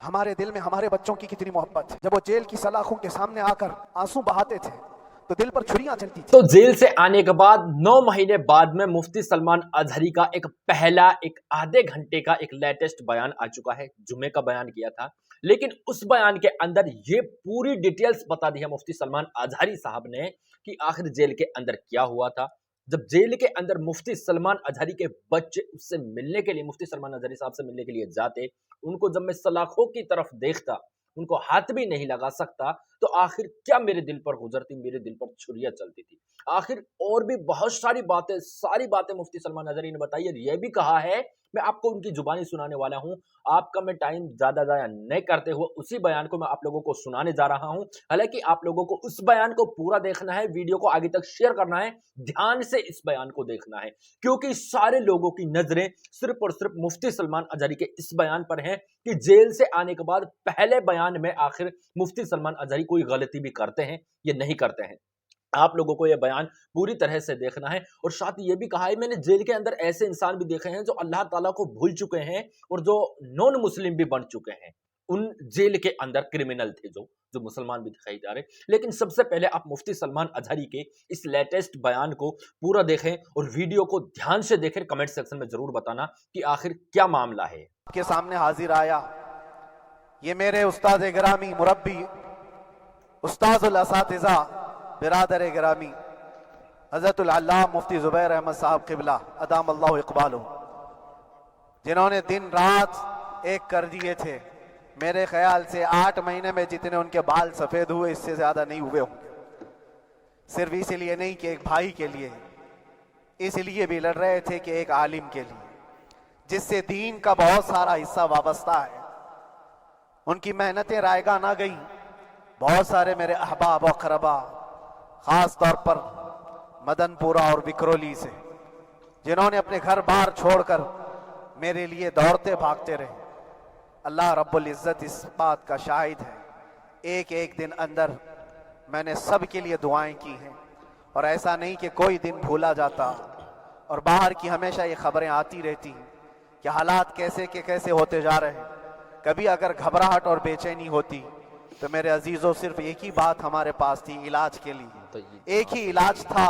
ہمارے دل میں ہمارے بچوں کی کتنی محبت ہے. جب وہ جیل کی سلاخوں کے سامنے آ کر آنسو بہاتے تھے تو دل پر چھریاں چلتی تھی. تو جیل سے آنے کے بعد 9 مہینے بعد میں مفتی سلمان اظہری کا ایک پہلا آدھے گھنٹے کا ایک لیٹسٹ بیان آ چکا ہے. جمعے کا بیان کیا تھا، لیکن اس بیان کے اندر یہ پوری ڈیٹیلز بتا دی ہے مفتی سلمان اظہری صاحب نے کہ آخر جیل کے اندر کیا ہوا تھا. جب جیل کے اندر مفتی سلمان اظہری کے بچے اس سے ملنے کے لیے، مفتی سلمان اظہری صاحب سے ملنے کے لیے جاتے، ان کو جب میں سلاخوں کی طرف دیکھتا، ان کو ہاتھ بھی نہیں لگا سکتا، تو آخر کیا میرے دل پر گزرتی، میرے دل پر چھریاں چلتی تھی. آخر اور بھی بہت ساری باتیں مفتی سلمان اظہری نے بتائی، اور یہ بھی کہا ہے، میں آپ کو ان کی زبانی سنانے والا ہوں. آپ کا میں ٹائم زیادہ ضائع نہیں کرتے ہوئے اسی بیان کو میں آپ لوگوں کو سنانے جا رہا ہوں. حالانکہ آپ لوگوں کو اس بیان کو پورا دیکھنا ہے، ویڈیو کو آگے تک شیئر کرنا ہے، دھیان سے اس بیان کو دیکھنا ہے، کیونکہ سارے لوگوں کی نظریں صرف اور صرف مفتی سلمان اظہری کے اس بیان پر ہیں کہ جیل سے آنے کے بعد پہلے بیان میں آخر مفتی سلمان اظہری کوئی غلطی بھی کرتے ہیں یا نہیں کرتے ہیں. آپ لوگوں کو یہ بیان پوری طرح سے دیکھنا ہے. اور ساتھ یہ بھی کہا ہے، میں نے جیل کے اندر ایسے انسان بھی دیکھے ہیں جو اللہ تعالیٰ کو بھول چکے ہیں اور جو نون مسلم بھی بن چکے ہیں. ان جیل کے اندر کرمنل تھے جو مسلمان بھی دکھائی جا رہے. لیکن سب سے پہلے آپ مفتی سلمان اظہری کے اس لیٹسٹ بیان کو پورا دیکھیں اور ویڈیو کو دھیان سے دیکھیں. کمنٹ سیکشن میں ضرور بتانا کہ آخر کیا معاملہ ہے. کے سامنے حاضر آیا یہ میرے استاد گرامی، مربی، استاذ الاساتذہ، برادر گرامی حضرت العلامہ مفتی زبیر احمد صاحب قبلہ ادام اللہ اقبالہ، جنہوں نے دن رات ایک کر دیے تھے. میرے خیال سے 8 مہینے میں جتنے ان کے بال سفید ہوئے، اس سے زیادہ نہیں ہوئے ہوں گے. صرف اس لیے نہیں کہ ایک بھائی کے لیے، اس لیے بھی لڑ رہے تھے کہ ایک عالم کے لیے جس سے دین کا بہت سارا حصہ وابستہ ہے. ان کی محنتیں رائگاں نہ گئیں. بہت سارے میرے احباب و اقربا، خاص طور پر مدن پورہ اور وکرولی سے، جنہوں نے اپنے گھر بار چھوڑ کر میرے لیے دوڑتے بھاگتے رہے. اللہ رب العزت اس بات کا شاہد ہے، ایک ایک دن اندر میں نے سب کے لیے دعائیں کی ہیں، اور ایسا نہیں کہ کوئی دن بھولا جاتا. اور باہر کی ہمیشہ یہ خبریں آتی رہتی ہیں کہ حالات کیسے کے کیسے ہوتے جا رہے ہیں. کبھی اگر گھبراہٹ اور بے چینی ہوتی تو میرے عزیزوں صرف ایک ہی بات ہمارے پاس تھی علاج کے لیے. ایک ہی علاج تھا.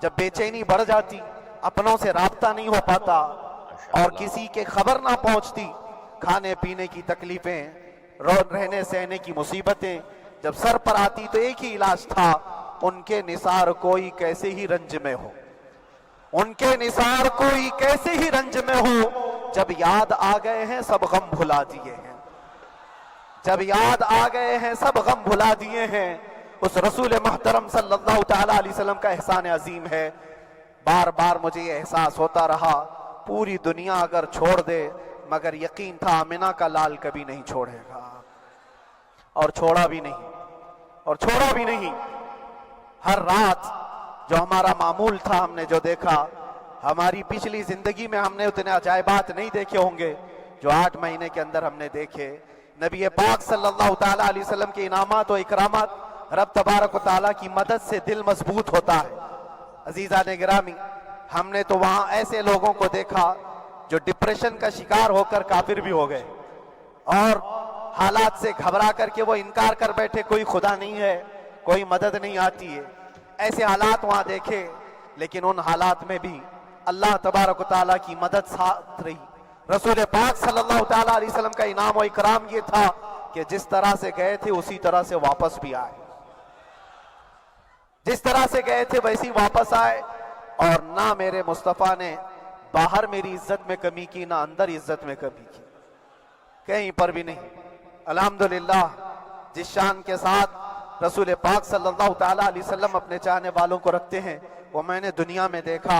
جب بے چینی بڑھ جاتی، اپنوں سے رابطہ نہیں ہو پاتا اور کسی کے خبر نہ پہنچتی، کھانے پینے کی تکلیفیں، رہنے سہنے کی مصیبتیں جب سر پر آتی، تو ایک ہی علاج تھا، ان کے نثار کوئی کیسے ہی رنج میں ہو، ان کے نثار کوئی کیسے ہی رنج میں ہو. جب یاد آ گئے ہیں سب غم بھلا دیے ہیں، جب یاد آ گئے ہیں سب غم بھلا دیے ہیں. اس رسول محترم صلی اللہ تعالیٰ علیہ وسلم کا احسان عظیم ہے. بار بار مجھے یہ احساس ہوتا رہا، پوری دنیا اگر چھوڑ دے مگر یقین تھا آمنہ کا لال کبھی نہیں چھوڑے گا. اور چھوڑا بھی نہیں، اور چھوڑا بھی نہیں. ہر رات جو ہمارا معمول تھا، ہم نے جو دیکھا، ہماری پچھلی زندگی میں ہم نے اتنے عجائبات نہیں دیکھے ہوں گے جو 8 مہینے کے اندر ہم نے دیکھے. نبی پاک صلی اللہ تعالیٰ علیہ وسلم کے انعامات و اکرامات، رب تبارک و تعالیٰ کی مدد سے دل مضبوط ہوتا ہے. عزیزان گرامی، ہم نے تو وہاں ایسے لوگوں کو دیکھا جو ڈپریشن کا شکار ہو کر کافر بھی ہو گئے، اور حالات سے گھبرا کر کے وہ انکار کر بیٹھے، کوئی خدا نہیں ہے، کوئی مدد نہیں آتی ہے. ایسے حالات وہاں دیکھے، لیکن ان حالات میں بھی اللہ تبارک و تعالیٰ کی مدد ساتھ رہی. رسول پاک صلی اللہ تعالیٰ علیہ وسلم کا انعام و اکرام یہ تھا کہ جس طرح سے گئے تھے اسی طرح سے واپس بھی آئے، جس طرح سے گئے تھے ویسی واپس آئے. اور نہ میرے مصطفیٰ نے باہر میری عزت میں کمی کی، نہ اندر عزت میں کمی کی، کہیں پر بھی نہیں. الحمدللہ جس شان کے ساتھ رسول پاک صلی اللہ تعالیٰ علیہ وسلم اپنے چاہنے والوں کو رکھتے ہیں، وہ میں نے دنیا میں دیکھا.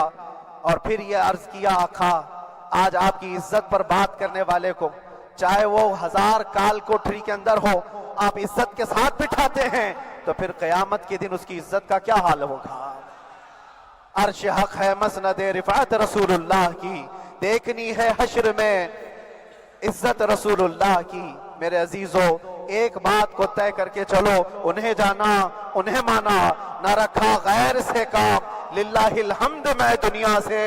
اور پھر یہ عرض کیا، آقا آج آپ کی عزت پر بات کرنے والے کو چاہے وہ 1000 کال کوٹری کے اندر ہو، آپ عزت کے ساتھ بٹھاتے ہیں، تو پھر قیامت کے دن اس کی عزت کا کیا حال ہوگا. عرش حق ہے مسند رفعت رسول اللہ کی، دیکھنی ہے حشر میں عزت رسول اللہ کی. میرے عزیزو، ایک بات کو طے کر کے چلو، انہیں جانا انہیں مانا، نہ رکھا غیر سے کام، للہ الحمد میں دنیا سے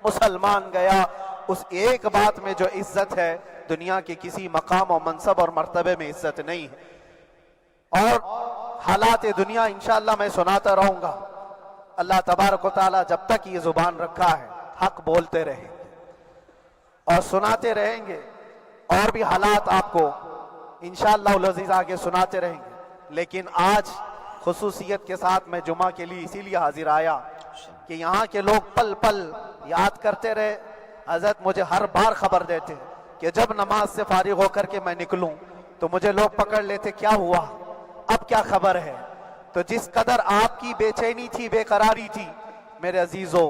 مسلمان گیا. اس ایک بات میں جو عزت ہے دنیا کے کسی مقام و منصب اور مرتبے میں عزت نہیں ہے، اور حالات دنیا انشاءاللہ میں سناتا رہوں گا۔ اللہ تبارک و تعالیٰ جب تک یہ زبان رکھا ہے حق بولتے رہیں گے اور سناتے رہیں گے، اور بھی حالات آپ کو انشاءاللہ العزیز آگے سناتے رہیں گے۔ لیکن آج خصوصیت کے ساتھ میں جمعہ کے لیے اسی لیے حاضر آیا کہ یہاں کے لوگ پل پل یاد کرتے رہے۔ حضرت مجھے ہر بار خبر دیتے کہ جب نماز سے فارغ ہو کر کے میں نکلوں تو مجھے لوگ پکڑ لیتے، کیا ہوا، اب کیا خبر ہے؟ تو جس قدر آپ کی بے چینی تھی، بے قراری تھی میرے عزیزو،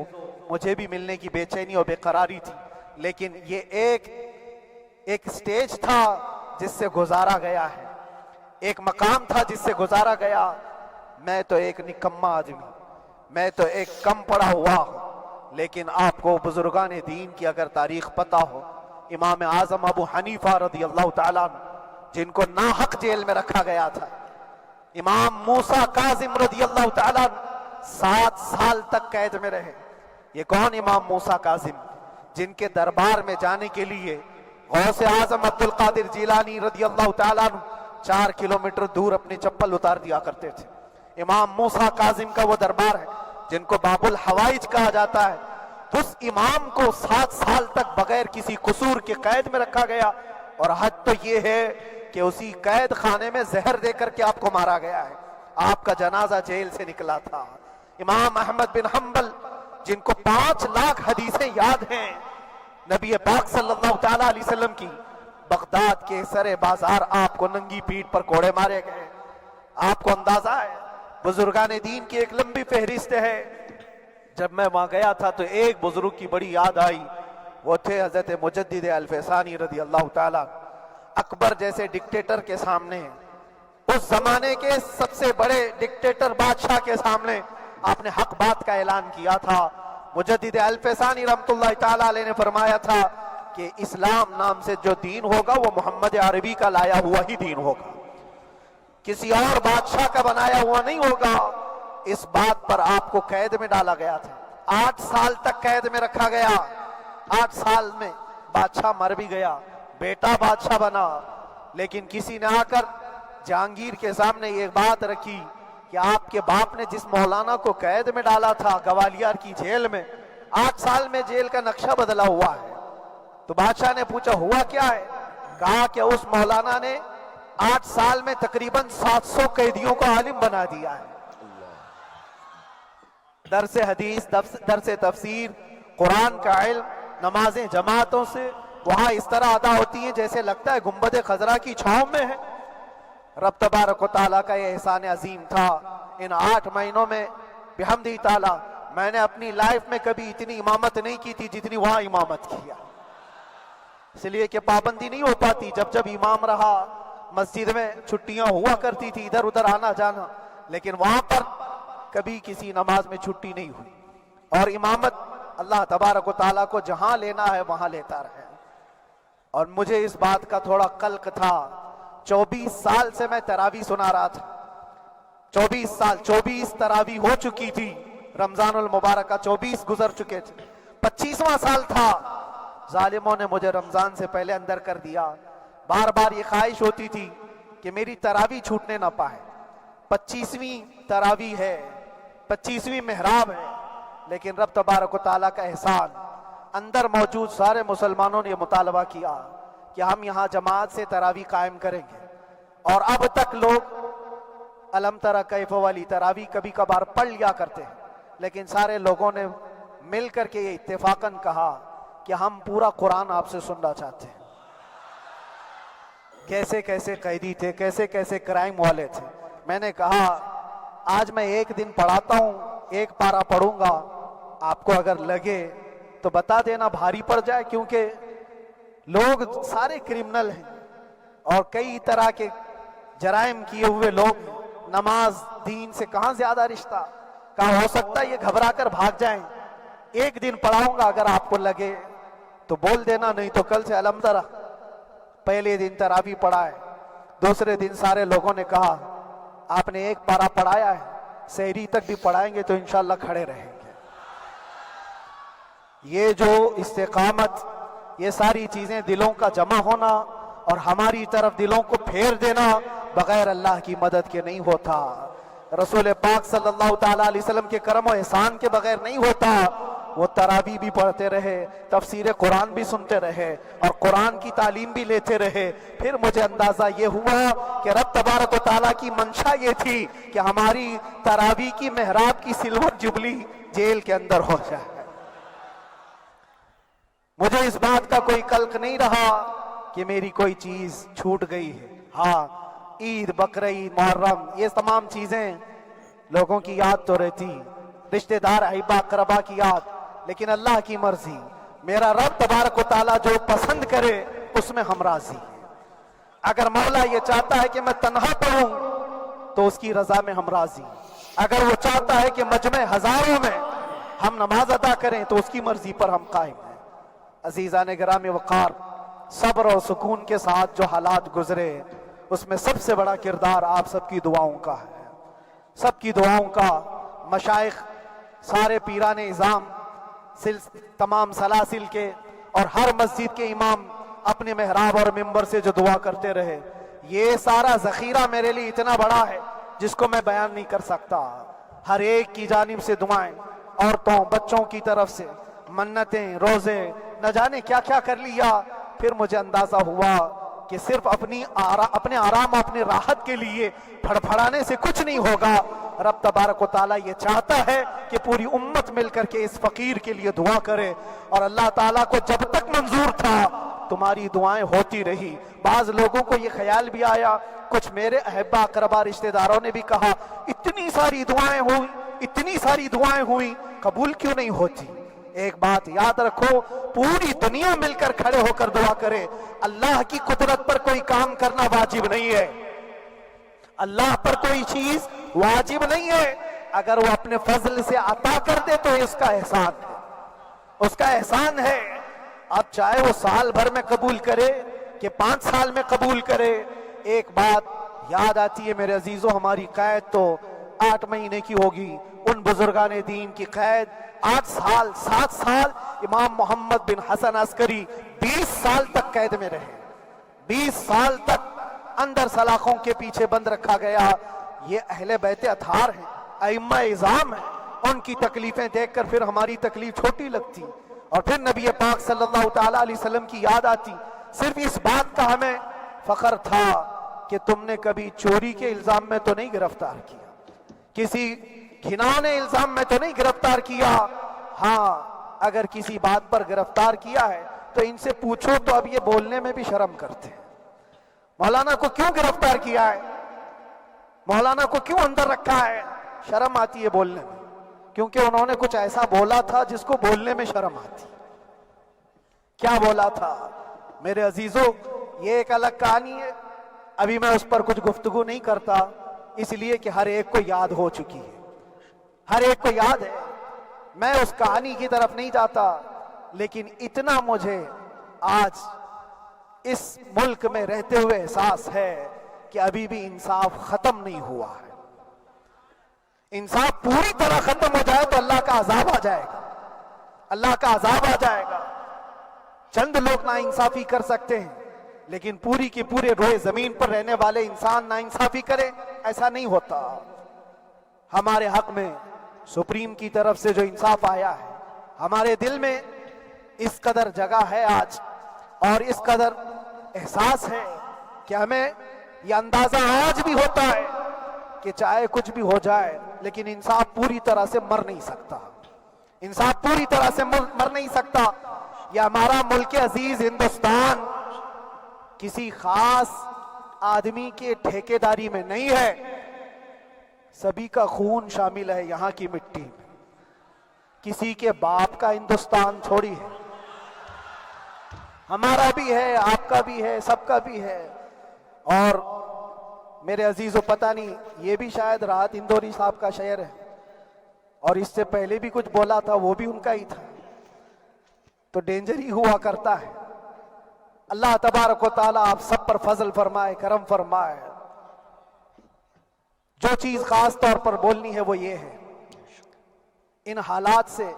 مجھے بھی ملنے کی بے چینی اور بے قراری تھی، لیکن یہ ایک سٹیج تھا جس سے گزارا گیا ہے، ایک مقام تھا جس سے گزارا گیا۔ میں تو ایک نکما آدمی، میں تو ایک کم پڑا ہوا ہوں، لیکن آپ کو بزرگان دین کی اگر تاریخ پتہ ہو، امام اعظم ابو حنیفہ رضی اللہ تعالیٰ عنہ جن کو ناحق جیل میں رکھا گیا تھا، امام موسیٰ کاظم رضی اللہ تعالیٰ عنہ 7 سال تک قید میں رہے۔ یہ کون امام موسیٰ کاظم؟ جن کے دربار میں جانے کے لیے غوث اعظم عبد القادر جیلانی رضی اللہ تعالیٰ عنہ 4 کلومیٹر دور اپنی چپل اتار دیا کرتے تھے۔ امام موسیٰ کاظم کا وہ دربار ہے جن کو باب الحوائج کہا جاتا ہے۔ اس امام کو 7 سال تک بغیر کسی قصور کے قید میں رکھا گیا، اور حد تو یہ ہے کہ اسی قید خانے میں زہر دے کر کے آپ کو مارا گیا ہے۔ آپ کا جنازہ جیل سے نکلا تھا۔ امام احمد بن حنبل جن کو 5 لاکھ حدیثیں یاد ہیں نبی پاک صلی اللہ تعالیٰ علیہ وسلم کی، بغداد کے سر بازار آپ کو ننگی پیٹھ پر کوڑے مارے گئے۔ آپ کو اندازہ ہے بزرگان دین کی ایک لمبی فہرست ہے۔ جب میں وہاں گیا تھا تو ایک بزرگ کی بڑی یاد آئی، وہ تھے حضرت مجدد الفیسانی رضی اللہ تعالیٰ۔ اکبر جیسے ڈکٹیٹر کے سامنے، اس زمانے کے سب سے بڑے ڈکٹیٹر بادشاہ کے سامنے آپ نے حق بات کا اعلان کیا تھا۔ مجدد الفیسانی رحمۃ اللہ تعالیٰ علیہ نے فرمایا تھا کہ اسلام نام سے جو دین ہوگا وہ محمد عربی کا لایا ہوا ہی دین ہوگا، کسی اور بادشاہ کا بنایا ہوا نہیں ہوگا۔ اس بات پر آپ کو قید میں ڈالا گیا تھا، 8 سال تک قید میں رکھا گیا۔ 8 سال میں بادشاہ مر بھی گیا، بیٹا بادشاہ بنا، لیکن کسی نے آ کر جہانگیر کے سامنے یہ بات رکھی کہ آپ کے باپ نے جس مولانا کو قید میں ڈالا تھا گوالیار کی جیل میں، 8 سال میں جیل کا نقشہ بدلا ہوا ہے۔ تو بادشاہ نے پوچھا ہوا کیا ہے؟ کہا کہ اس مولانا نے 8 سال میں تقریباً 700 قیدیوں کو عالم بنا دیا ہے۔ درس حدیث، درس تفسیر، قرآن کا علم، نمازیں جماعتوں سے وہاں اس طرح ادا ہوتی ہیں جیسے لگتا ہے گنبد خضرا کی چھاؤں میں ہے۔ رب تبارک و تعالیٰ کا یہ احسان عظیم تھا۔ ان 8 مہینوں میں بحمدہ تعالیٰ میں نے اپنی لائف میں کبھی اتنی امامت نہیں کی تھی جتنی وہاں امامت کیا، اس لیے کہ پابندی نہیں ہو پاتی۔ جب جب امام رہا مسجد میں چھٹیاں ہوا کرتی تھی، ادھر ادھر آنا جانا، لیکن وہاں پر کبھی کسی نماز میں چھٹی نہیں ہوئی۔ اور امامت اللہ تبارک و تعالیٰ کو جہاں لینا ہے وہاں لیتا رہے۔ اور مجھے اس بات کا تھوڑا قلق تھا، 24 سال سے میں تراویح سنا رہا تھا، 24 سال، 24 تراویح ہو چکی تھی، رمضان المبارکہ 24 گزر چکے تھے، 25واں سال تھا، ظالموں نے مجھے رمضان سے پہلے اندر کر دیا۔ بار بار یہ خواہش ہوتی تھی کہ میری تراویح چھوٹنے نہ پائے، 25ویں تراویح ہے، 25ویں محراب ہے، لیکن رب تبارک و تعالیٰ کا احسان، اندر موجود سارے مسلمانوں نے یہ مطالبہ کیا کہ ہم یہاں جماعت سے تراویح قائم کریں گے۔ اور اب تک لوگ الم تری کیف والی تراویح کبھی کبھار پڑھ لیا کرتے ہیں، لیکن سارے لوگوں نے مل کر کے یہ اتفاقاً کہا کہ ہم پورا قرآن آپ سے سننا چاہتے ہیں۔ کیسے کیسے قیدی تھے، کیسے کیسے کرائم والے تھے۔ میں نے کہا آج میں ایک دن پڑھاتا ہوں، ایک پارہ پڑھوں گا، آپ کو اگر لگے تو بتا دینا، بھاری پڑ جائے، کیونکہ لوگ سارے کرمنل ہیں اور کئی طرح کے جرائم کیے ہوئے لوگ ہیں۔ نماز دین سے کہاں زیادہ رشتہ، کہاں ہو سکتا ہے یہ گھبرا کر بھاگ جائیں۔ ایک دن پڑھاؤں گا، اگر آپ کو لگے تو بول دینا، نہیں تو کل سے الم تری۔ پہلے دن تراویح پڑھا ہے، دوسرے دن سارے لوگوں نے کہا آپ نے ایک پارہ پڑھایا ہے، سحری تک بھی پڑھائیں گے تو انشاءاللہ کھڑے رہیں گے۔ یہ جو استقامت یہ ساری چیزیں دلوں کا جمع ہونا اور ہماری طرف دلوں کو پھیر دینا بغیر اللہ کی مدد کے نہیں ہوتا، رسول پاک صلی اللہ تعالیٰ علیہ وسلم کے کرم و احسان کے بغیر نہیں ہوتا۔ وہ تراویح بھی پڑھتے رہے، تفسیر قرآن بھی سنتے رہے اور قرآن کی تعلیم بھی لیتے رہے۔ پھر مجھے اندازہ یہ ہوا کہ رب تبارک و تعالیٰ کی منشا یہ تھی کہ ہماری تراویح کی محراب کی سلور جبلی جیل کے اندر ہو جائے۔ مجھے اس بات کا کوئی قلق نہیں رہا کہ میری کوئی چیز چھوٹ گئی ہے۔ ہاں، عید، بقرعید، محرم، یہ تمام چیزیں لوگوں کی یاد تو رہتی، رشتہ دار، احبا، اقربا کی یاد، لیکن اللہ کی مرضی، میرا رب تبارک و تعالیٰ جو پسند کرے اس میں ہم راضی ہیں۔ اگر مولا یہ چاہتا ہے کہ میں تنہا پڑھوں تو اس کی رضا میں ہم راضی ہیں، اگر وہ چاہتا ہے کہ مجمع ہزاروں میں ہم نماز ادا کریں تو اس کی مرضی پر ہم قائم ہیں۔ عزیزان گرامی وقار، صبر اور سکون کے ساتھ جو حالات گزرے اس میں سب سے بڑا کردار آپ سب کی دعاؤں کا ہے، سب کی دعاؤں کا۔ مشائخ، سارے پیران اعظام، تمام سلاسل کے اور ہر مسجد کے امام اپنے محراب اور منبر سے جو دعا کرتے رہے، یہ سارا ذخیرہ میرے لیے اتنا بڑا ہے جس کو میں بیان نہیں کر سکتا۔ ہر ایک کی جانب سے دعائیں، عورتوں، بچوں کی طرف سے منتیں، روزے، نہ جانے کیا کیا کر لیا۔ پھر مجھے اندازہ ہوا کہ صرف اپنے آرام، اپنے راحت کے لیے پھڑپھڑانے سے کچھ نہیں ہوگا۔ رب تبارک و تعالیٰ یہ چاہتا ہے کہ پوری امت مل کر کے اس فقیر کے لیے دعا کرے، اور اللہ تعالیٰ کو جب تک منظور تھا تمہاری دعائیں ہوتی رہی۔ بعض لوگوں کو یہ خیال بھی آیا، کچھ میرے احبا اقربا رشتہ داروں نے بھی کہا اتنی ساری دعائیں ہوئی، اتنی ساری دعائیں ہوئی، قبول کیوں نہیں ہوتی؟ ایک بات یاد رکھو، پوری دنیا مل کر کھڑے ہو کر دعا کرے، اللہ کی قدرت پر کوئی کام کرنا واجب نہیں ہے، اللہ پر کوئی چیز واجب نہیں ہے۔ اگر وہ اپنے فضل سے عطا کر دے تو اس کا احسان ہے، اس کا احسان ہے۔ اب چاہے وہ سال بھر میں قبول کرے کہ 5 سال میں قبول کرے۔ ایک بات یاد آتی ہے میرے عزیزو، ہماری قید تو 8 مہینے کی ہوگی، ان بزرگان دین کی قید 8 سال، 7 سال۔ امام محمد بن حسن عسکری 20 سال تک قید میں رہے، 20 سال تک اندر سلاخوں کے پیچھے بند رکھا گیا۔ یہ اہل بیت اطہار ہیں، ائمہ اعظام ہیں، ان کی تکلیفیں دیکھ کر پھر ہماری تکلیف چھوٹی لگتی، اور پھر نبی پاک صلی اللہ تعالیٰ علیہ وسلم کی یاد آتی۔ صرف اس بات کا ہمیں فخر تھا کہ تم نے کبھی چوری کے الزام میں تو نہیں گرفتار کیا، کسی گھناؤنے الزام میں تو نہیں گرفتار کیا۔ ہاں، اگر کسی بات پر گرفتار کیا ہے تو ان سے پوچھو تو اب یہ بولنے میں بھی شرم کرتے ہیں، مولانا کو کیوں گرفتار کیا ہے، مولانا کو کیوں اندر رکھا ہے؟ شرم آتی ہے بولنے میں، کیونکہ انہوں نے کچھ ایسا بولا تھا جس کو بولنے میں شرم آتی۔ کیا بولا تھا میرے عزیزو؟ یہ ایک الگ کہانی ہے، ابھی میں اس پر کچھ گفتگو نہیں کرتا، اس لیے کہ ہر ایک کو یاد ہو چکی ہے، ہر ایک کو یاد ہے، میں اس کہانی کی طرف نہیں جاتا۔ لیکن اتنا مجھے آج اس ملک میں رہتے ہوئے احساس ہے کہ ابھی بھی انصاف ختم نہیں ہوا ہے۔ انصاف پوری طرح ختم ہو جائے تو اللہ کا عذاب آ جائے گا، اللہ کا عذاب آ جائے گا۔ چند لوگ نا انصافی کر سکتے ہیں، لیکن پوری کی پورے روئے زمین پر رہنے والے انسان نا انصافی کرے، ایسا نہیں ہوتا۔ ہمارے حق میں سپریم کی طرف سے جو انصاف آیا ہے، ہمارے دل میں اس قدر جگہ ہے آج، اور اس قدر احساس ہے کہ ہمیں یہ اندازہ آج بھی ہوتا ہے کہ چاہے کچھ بھی ہو جائے لیکن انصاف پوری طرح سے مر نہیں سکتا، انصاف پوری طرح سے مر نہیں سکتا۔ یہ ہمارا ملک عزیز ہندوستان کسی خاص آدمی کے ٹھیکیداری میں نہیں ہے، سبھی کا خون شامل ہے یہاں کی مٹی میں، کسی کے باپ کا ہندوستان تھوڑی ہے، ہمارا بھی ہے، آپ کا بھی ہے، سب کا بھی ہے۔ اور میرے عزیزو، پتہ نہیں، یہ بھی شاید راحت اندوری صاحب کا شعر ہے، اور اس سے پہلے بھی کچھ بولا تھا، وہ بھی ان کا ہی تھا، تو ڈینجر ہی ہوا کرتا ہے۔ اللہ تبارک و تعالیٰ آپ سب پر فضل فرمائے، کرم فرمائے۔ جو چیز خاص طور پر بولنی ہے وہ یہ ہے، ان حالات سے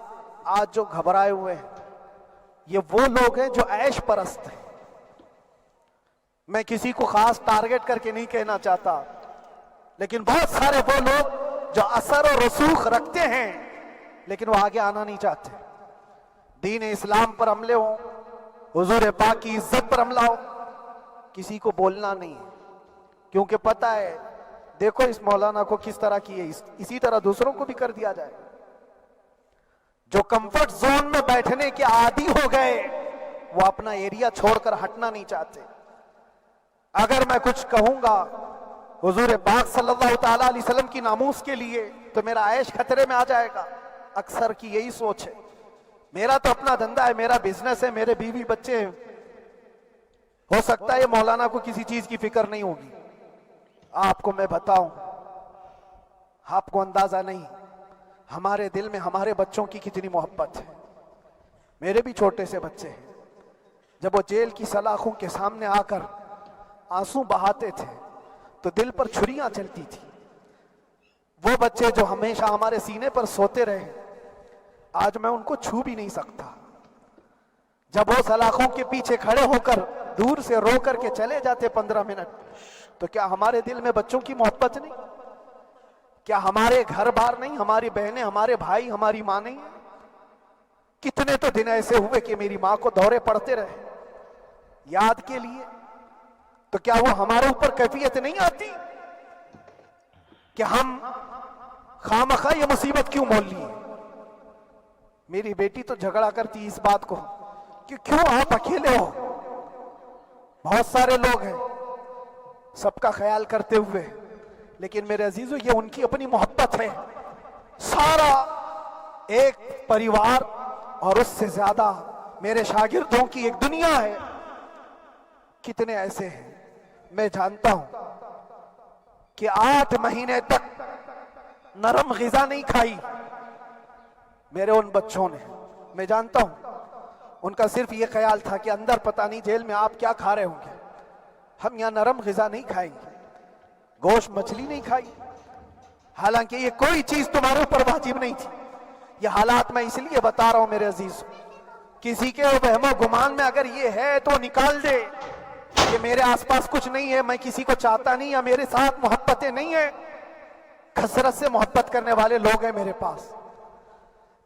آج جو گھبرائے ہوئے ہیں، یہ وہ لوگ ہیں جو عیش پرست ہیں. میں کسی کو خاص ٹارگٹ کر کے نہیں کہنا چاہتا، لیکن بہت سارے وہ لوگ جو اثر و رسوخ رکھتے ہیں لیکن وہ آگے آنا نہیں چاہتے. دین اسلام پر حملے ہوں، حضور پاک کی عزت پر حملہ ہو، کسی کو بولنا نہیں ہے، کیونکہ پتہ ہے دیکھو اس مولانا کو کس طرح کی ہے، اسی طرح دوسروں کو بھی کر دیا جائے. جو کمفرٹ زون میں بیٹھنے کے عادی ہو گئے وہ اپنا ایریا چھوڑ کر ہٹنا نہیں چاہتے. اگر میں کچھ کہوں گا حضور پاک صلی اللہ تعالیٰ علیہ وسلم کی ناموس کے لیے تو میرا عیش خطرے میں آ جائے گا. اکثر کی یہی سوچ ہے. میرا تو اپنا دھندا ہے، میرا بزنس ہے، میرے بیوی بچے ہیں. ہو سکتا ہے یہ مولانا کو کسی چیز کی فکر نہیں ہوگی. آپ کو میں بتاؤں، آپ کو اندازہ نہیں ہمارے دل میں ہمارے بچوں کی کتنی محبت ہے. میرے بھی چھوٹے سے بچے ہیں. جب وہ جیل کی سلاخوں کے سامنے آ کر آنسو بہاتے تھے تو دل پر چھریاں چلتی تھی. وہ بچے جو ہمیشہ ہمارے سینے پر سوتے رہے، آج میں ان کو چھو بھی نہیں سکتا. جب وہ سلاخوں کے پیچھے کھڑے ہو کر دور سے رو کر کے چلے جاتے 15 منٹ، تو کیا ہمارے دل میں بچوں کی محبت نہیں؟ کیا ہمارے گھر بار نہیں، ہماری بہنیں، ہمارے بھائی، ہماری ماں نہیں؟ کتنے تو دن ایسے ہوئے کہ میری ماں کو دورے پڑتے رہے یاد کے لیے. تو کیا وہ ہمارے اوپر کیفیت نہیں آتی کہ ہم خامخواہ یہ مصیبت کیوں مول لی؟ میری بیٹی تو جھگڑا کرتی اس بات کو کہ کیوں آپ اکیلے ہو، بہت سارے لوگ ہیں سب کا خیال کرتے ہوئے. لیکن میرے عزیزو یہ ان کی اپنی محبت ہے. سارا ایک پریوار اور اس سے زیادہ میرے شاگردوں کی ایک دنیا ہے. کتنے ایسے ہیں میں جانتا ہوں کہ 8 مہینے تک نرم غذا نہیں کھائی میرے ان بچوں نے. میں جانتا ہوں ان کا صرف یہ خیال تھا کہ اندر پتہ نہیں جیل میں آپ کیا کھا رہے ہوں گے، ہم یہاں نرم غذا نہیں کھائیں گے، گوشت مچھلی نہیں کھائی. حالانکہ یہ کوئی چیز تمہارے اوپر واجب نہیں تھی. یہ حالات میں اس لیے بتا رہا ہوں میرے عزیز، کسی کے وہم و گمان میں اگر یہ ہے تو نکال دے کہ میرے آس پاس کچھ نہیں ہے، میں کسی کو چاہتا نہیں، یا میرے ساتھ محبتیں نہیں ہیں. کثرت سے محبت کرنے والے لوگ ہیں میرے پاس.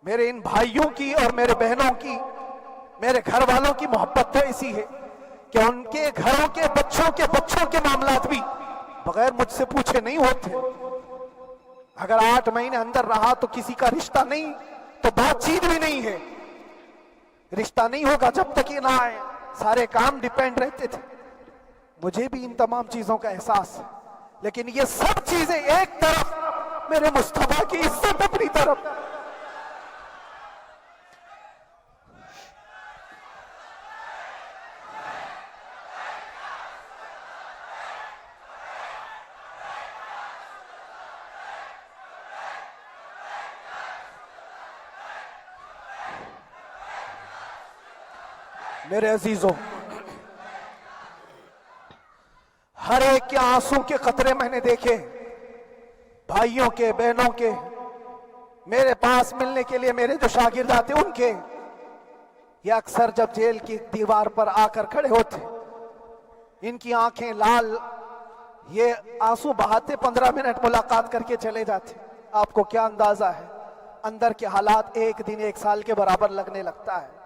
میرے ان بھائیوں کی اور میرے بہنوں کی، میرے گھر والوں کی محبت تو ایسی ہے کہ ان کے گھروں کے بچوں کے معاملات بھی بغیر مجھ سے پوچھے نہیں ہوتے. اگر 8 مہینے اندر رہا تو کسی کا رشتہ نہیں تو بات چیت بھی نہیں ہے. رشتہ نہیں ہوگا جب تک یہ نہ آئے. سارے کام ڈیپینڈ رہتے تھے. مجھے بھی ان تمام چیزوں کا احساس ہے، لیکن یہ سب چیزیں ایک طرف، میرے مصطفیٰ کی عزت اپنی طرف. میرے عزیزوں، ہر ایک کے آنسوں کے قطرے میں نے دیکھے، بھائیوں کے، بہنوں کے. میرے پاس ملنے کے لیے میرے جو شاگرد آتے ان کے، یہ اکثر جب جیل کی دیوار پر آ کر کھڑے ہوتے، ان کی آنکھیں لال، یہ آنسو بہاتے 15 منٹ ملاقات کر کے چلے جاتے. آپ کو کیا اندازہ ہے اندر کے حالات ایک دن 1 سال کے برابر لگنے لگتا ہے.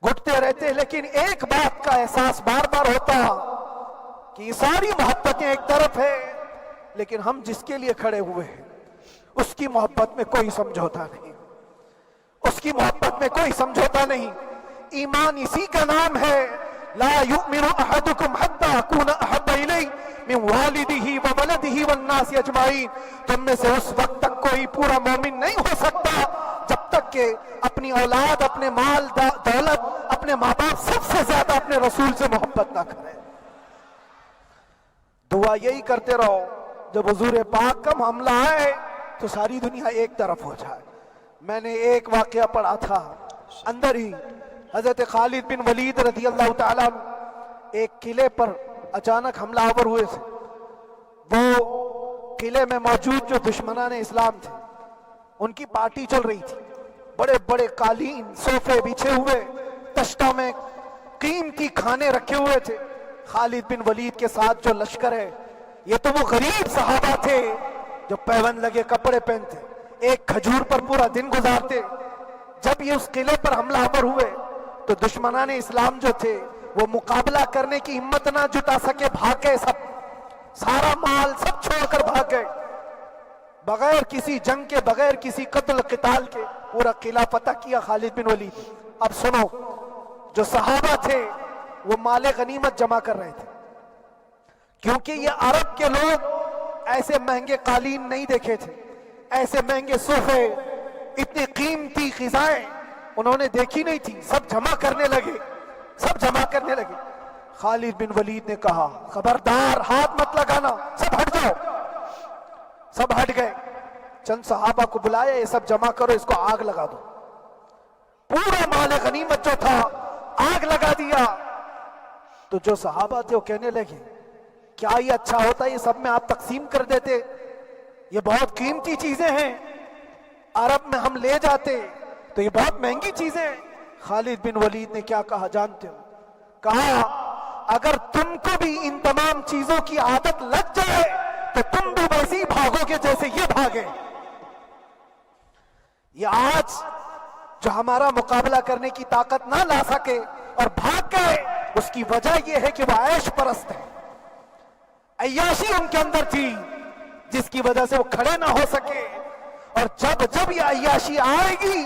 گھٹتے رہتے، لیکن ایک بات کا احساس بار بار ہوتا کہ یہ ساری محبتیں ایک طرف ہے، لیکن ہم جس کے لیے کھڑے ہوئے ہیں اس کی محبت میں کوئی سمجھوتا نہیں، اس کی محبت میں کوئی سمجھوتا نہیں. ایمان اسی کا نام ہے، لا یؤمن احدکم حتی اکون احب الیہ من والدہ وولدہ والناس اجمعین. تم میں سے اس وقت تک کوئی پورا مومن نہیں ہو سکتا جب تک کہ اپنی اولاد، اپنے مال دولت، اپنے ماں باپ، سب سے زیادہ اپنے رسول سے محبت نہ کرے. دعا یہی کرتے رہو جب حضور پاک کا معاملہ آئے تو ساری دنیا ایک طرف ہو جائے. میں نے ایک واقعہ پڑھا تھا اندر ہی، حضرت خالد بن ولید رضی اللہ تعالیٰ ایک قلعے پر اچانک حملہ آور ہوئے تھے. وہ قلعے میں موجود جو دشمنان اسلام تھے ان کی پارٹی چل رہی تھی. بڑے بڑے قالین صوفے بچھے ہوئے، تشتوں میں قیمتی کھانے رکھے ہوئے تھے۔ خالد بن ولید کے ساتھ جو لشکر ہے، یہ تو وہ غریب صحابہ تھے جو پیوند لگے کپڑے پہنتے، ایک کھجور پر پورا دن گزارتے۔ جب یہ اس قلعے پر حملہ آور ہوئے تو دشمنان اسلام جو تھے وہ مقابلہ کرنے کی ہمت نہ جٹا سکے، بھاگ گئے، سب سارا مال سب چھوڑ کر بھاگ گئے، بغیر کسی جنگ کے، بغیر کسی قتل قتال کے پورا قلعہ فتح کیا خالد بن ولید۔ اب سنو، جو صحابہ تھے وہ مال غنیمت جمع کر رہے تھے، کیونکہ یہ عرب کے لوگ ایسے مہنگے قالین نہیں دیکھے تھے، ایسے مہنگے صوفے، اتنی قیمتی غذائیں انہوں نے دیکھی نہیں تھی۔ سب جمع کرنے لگے، سب جمع کرنے لگے۔ خالد بن ولید نے کہا خبردار ہاتھ مت لگانا، سب ہٹ جاؤ۔ سب ہٹ گئے، چند صحابہ کو بلایا، یہ سب جمع کرو، اس کو آگ لگا دو۔ پورا مال غنیمت جو تھا آگ لگا دیا۔ تو جو صحابہ تھے وہ کہنے لگے کیا یہ اچھا ہوتا، یہ سب میں آپ تقسیم کر دیتے، یہ بہت قیمتی چیزیں ہیں، عرب میں ہم لے جاتے تو یہ بہت مہنگی چیزیں ہیں۔ خالد بن ولید نے کیا کہا جانتے ہو؟ کہا اگر تم کو بھی ان تمام چیزوں کی عادت لگ جائے تو تم بھی ویسے ہی بھاگو گے جیسے یہ بھاگے۔ یہ آج جو ہمارا مقابلہ کرنے کی طاقت نہ لا سکے اور بھاگ گئے، اس کی وجہ یہ ہے کہ وہ عیش پرست ہے، عیاشی ان کے اندر تھی جس کی وجہ سے وہ کھڑے نہ ہو سکے، اور جب یہ عیاشی آئے گی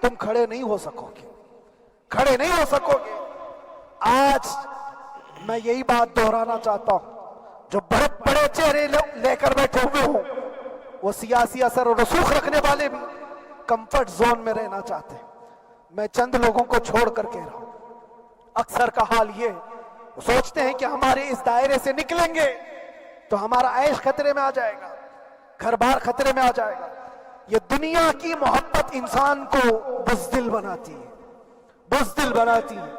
تم کھڑے نہیں ہو سکو گے، کھڑے نہیں ہو سکو گے۔ آج میں یہی بات دہرانا چاہتا ہوں، جو بڑے بڑے چہرے لے کر بیٹھے ہوئے ہوں، وہ سیاسی اثر و رسوخ رکھنے والے بھی کمفرٹ زون میں رہنا چاہتے ہیں۔ میں چند لوگوں کو چھوڑ کر کہہ رہا ہوں، اکثر کا حال یہ ہے، وہ سوچتے ہیں کہ ہمارے اس دائرے سے نکلیں گے تو ہمارا عیش خطرے میں آ جائے گا، گھر بار خطرے میں آ جائے گا۔ یہ دنیا کی محبت انسان کو بزدل بناتی ہے، بزدل بناتی ہے۔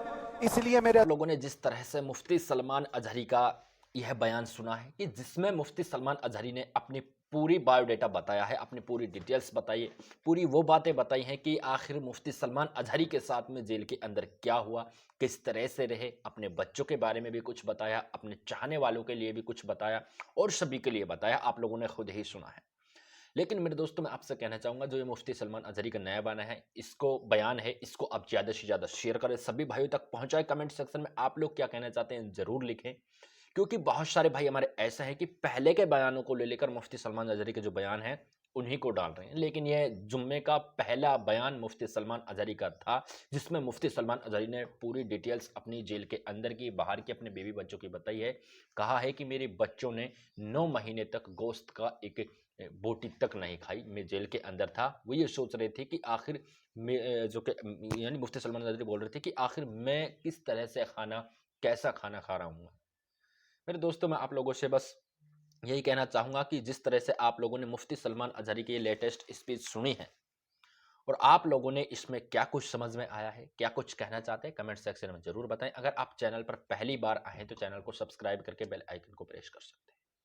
اس لیے میرے لوگوں نے جس طرح سے مفتی سلمان اظہری کا یہ بیان سنا ہے کہ جس میں مفتی سلمان اظہری نے اپنی پوری بایو ڈیٹا بتایا ہے، اپنی پوری ڈیٹیلز بتائی، پوری وہ باتیں بتائی ہیں کہ آخر مفتی سلمان اظہری کے ساتھ میں جیل کے اندر کیا ہوا، کس طرح سے رہے، اپنے بچوں کے بارے میں بھی کچھ بتایا، اپنے چاہنے والوں کے لیے بھی کچھ بتایا، اور سبھی کے لیے بتایا، آپ لوگوں نے خود ہی سنا ہے۔ لیکن میرے دوستوں، میں آپ سے کہنا چاہوں گا، جو یہ مفتی سلمان اظہری کا نیا بیان ہے، اس کو آپ زیادہ سے زیادہ شیئر کریں، سبھی بھائیوں تک پہنچائیں۔ کمنٹ سیکشن میں آپ لوگ کیا کہنا چاہتے ہیں ضرور لکھیں، کیونکہ بہت سارے بھائی ہمارے ایسا ہے کہ پہلے کے بیانوں کو لے کر مفتی سلمان اظہری کے جو بیان ہیں انہی کو ڈال رہے ہیں، لیکن یہ جمعے کا پہلا بیان مفتی سلمان اظہری کا تھا، جس میں مفتی سلمان اظہری نے پوری ڈیٹیلز اپنی جیل کے اندر کی، باہر کی، اپنے بیوی بچوں کی بتائی ہے۔ کہا ہے کہ میرے بچوں نے 9 مہینے تک گوشت کا ایک بوٹی تک نہیں کھائی، میں جیل کے اندر تھا۔ وہ یہ سوچ رہے تھے کہ آخر یعنی مفتی سلمان اظہری بول رہے تھے کہ آخر میں کس طرح سے کیسا کھانا کھا رہا ہوں۔ میرے دوستوں، میں آپ لوگوں سے بس یہی کہنا چاہوں گا کہ جس طرح سے آپ لوگوں نے مفتی سلمان اظہری کی لیٹسٹ اسپیچ سنی ہے، اور آپ لوگوں نے اس میں کیا کچھ سمجھ میں آیا ہے، کیا کچھ کہنا چاہتے ہیں، کمنٹ سیکشن میں ضرور بتائیں۔ اگر آپ چینل پر پہلی بار آئیں تو چینل کو سبسکرائب کر کے بیل آئیکن کو پریس کر سکتے ہیں۔